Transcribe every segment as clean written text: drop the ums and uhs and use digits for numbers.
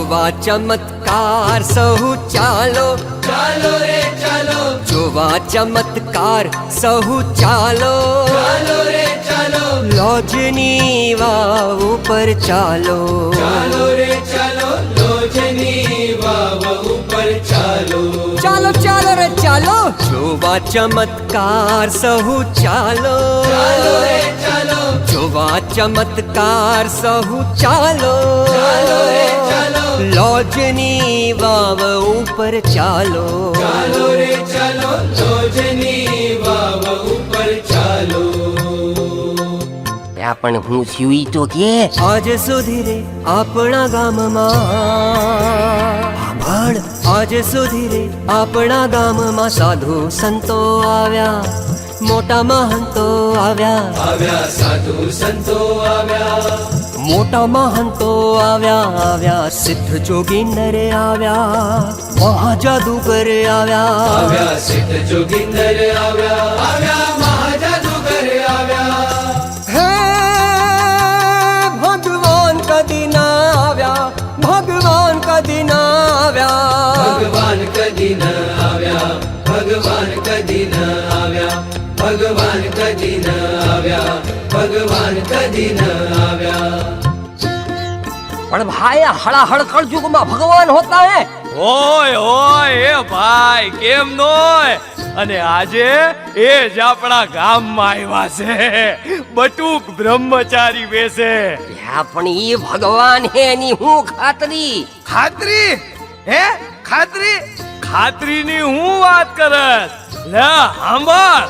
જોવા ચમત્કાર સહુ ચાલો, ચાલો રે ચાલો, જોવા ચમત્કાર સહુ ચાલો, ચાલો રે ચાલો, લોજની વાવ ઉપર ચાલો, ચાલો રે ચાલો, લોજની વાવ ઉપર ચાલો, ચાલો ચાલો રે ચાલો, જોવા ચમત્કાર સહુ ચાલો, ચાલો રે ચાલો, જોવા ચમત્કાર સહુ ચાલો, ચાલો રે ચાલો, લોજની વાવ ઉપર ચાલો, ચાલો રે ચાલો, લોજની વાવ ઉપર ચાલો. પણ હું થયું ઈ તો કે આજ સુધી રે આપણા ગામમાં આજ સુધી રે આપણા ગામમાં સાધુ સંતો આવ્યા, મોટા મહંતો આવ્યા, આવ્યા સાધુ સંતો આવ્યા, મોટા મહંતો આવ્યા, સિદ્ધ જોગીંદર આવ્યા, મહાજાદુગર આવ્યા, આવ્યા સિદ્ધ જોગીંદર આવ્યા, આવ્યા મહાજાદુગર આવ્યા. હે ભગવાન કદી ના આવ્યા, ભગવાન કદી ના આવ્યા, ભગવાન કદી ન આવ્યા, ભગવાન કદી ન આવ્યા, ભગવાન કદી ન આવ્યા, ભગવાન કદી ન આવ્યા. પણ ભાઈ હળાહળ કળયુગમાં ભગવાન હોતા હે. ઓય ઓય એ ભાઈ કેમ નોય. અને આજે એ જ આપણા ગામમાં આવ્યા છે, બટુક બ્રહ્મચારી બેસે. પણ ઈ ભગવાન હે એની હું ખાતરી. ખાતરી હે? ખાતરી ખાતરીની હું વાત કરસ. લે સાંભળ.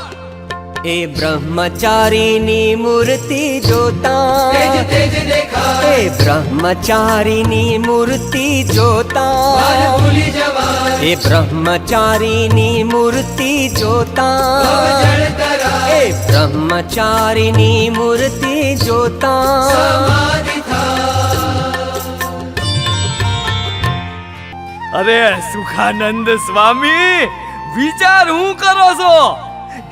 એ બ્રહ્મચારીની મૂર્તિ જોતા, તેજ તેજ દેખાય, એ બ્રહ્મચારીની મૂર્તિ બાર જોતા, ભૂલી જવાય, એ બ્રહ્મચારીની મૂર્તિ જોતા, જળ તરાય, એ બ્રહ્મચારીની મૂર્તિ જોતા, સમાધિ થાય. અરે સુખાનંદ સ્વામી, વિચાર હું કરો છો?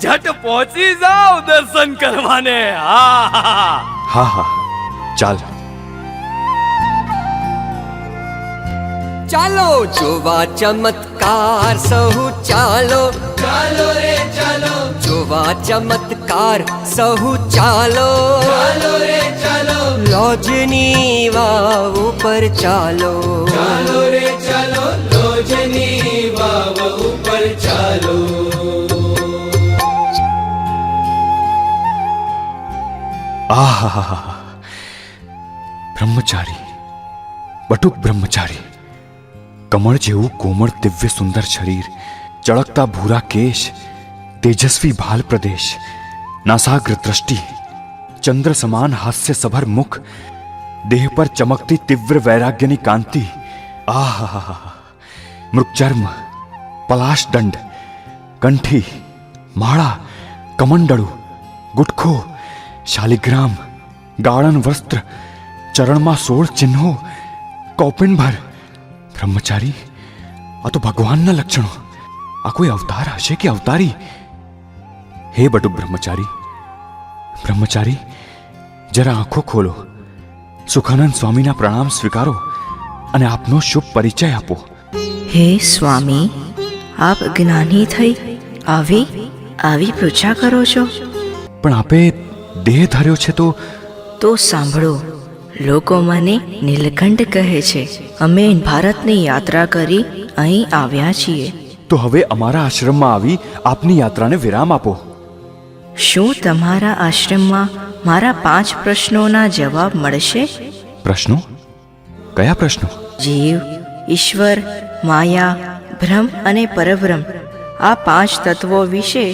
झट पहुंची जाओ दर्शन करवाने. હા હા ચાલ. ચાલો જોવા ચમત્કાર સહુ ચાલો, ચાલો રે ચાલો, જોવા ચમત્કાર સહુ ચાલો, ચાલો રે ચાલો, લોજની વાવ ઉપર ચાલો, ચાલો રે ચાલો, લોજની વાવ ઉપર ચાલો. આહા બ્રહ્મચારી, બટુક બ્રહ્મચારી, કમળ જેવું કોમળ દિવ્ય સુંદર શરીર, ચળકતા ભૂરા કેશ, તેજસ્વી ભાલ પ્રદેશ, નાસાગ્ર દ્રષ્ટિ, ચંદ્ર સમાન હાસ્ય સભર મુખ, દેહ પર ચમકતી તીવ્ર વૈરાગ્યની કાંતિ. આહા મૃગચર્મ, પલાશ દંડ, કંઠી, માળા, કમંડળું, ગુટખો, શાલિગ્રામ, ગાળન વસ્ત્ર, ચરણમાં 16 ચિહ્નો, કૌપિનભર. બ્રહ્મચારી, આ તો ભગવાનના લક્ષણો. આ કોઈ અવતાર હશે કે અવતારી? હે બટુક બ્રહ્મચારી, બ્રહ્મચારી જરા આંખો ખોલો, સુખાનંદ સ્વામીના પ્રણામ સ્વીકારો અને આપનો શુભ પરિચય આપો. હે સ્વામી, આપ જ્ઞાની થઈ આવી પૂજા કરો છો? પણ આપે દેહ ધર્યો છે તો સાંભળો, લોકો મને નીલકંઠ કહે છે. અમે ભારતની યાત્રા કરી અહીં આવ્યા છીએ. તો હવે અમારા આશ્રમમાં આવી આપની યાત્રાને વિરામ આપો. શું તમારા આશ્રમમાં મારા 5 પ્રશ્નોના જવાબ મળશે? પ્રશ્નો? કયા પ્રશ્નો? જીવ, ઈશ્વર, માયા, બ્રહ્મ અને પરબ્રહ્મ, આ 5 તત્વો વિશે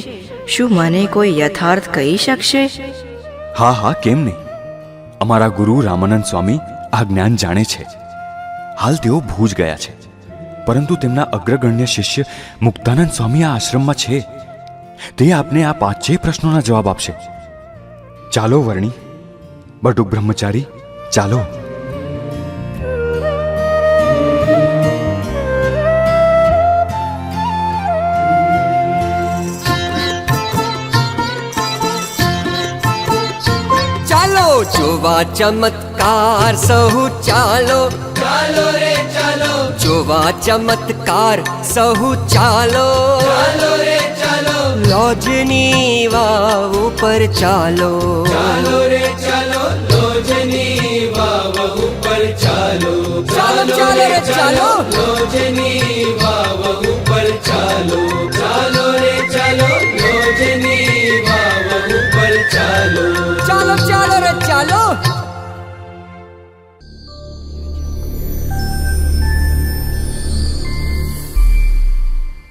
શું મને કોઈ યથાર્થ કહી શકશે? હા હા, કેમ નહીં. અમારા ગુરુ રામાનંદ સ્વામી આ જ્ઞાન જાણે છે. હાલ તેઓ ભૂજ ગયા છે, પરંતુ તેમના અગ્રગણ્ય શિષ્ય મુક્તાનંદ સ્વામી આ આશ્રમમાં છે. તે આપને આ 5 પ્રશ્નોના જવાબ આપશે. ચાલો વર્ણી, બટુક બ્રહ્મચારી, ચાલો. જોવા ચમત્કાર ચમત્કાર સહુ ચાલો ચાલો રે ચાલો જોવા ચમત્કાર સહુ ચાલો ચાલો રે ચાલો લોજની વાવ ઉપર ચાલો ચાલો રે ચાલો લોજની વાવ ઉપર ચાલો ચાલો, ચાલો રે ચાલો. લોજની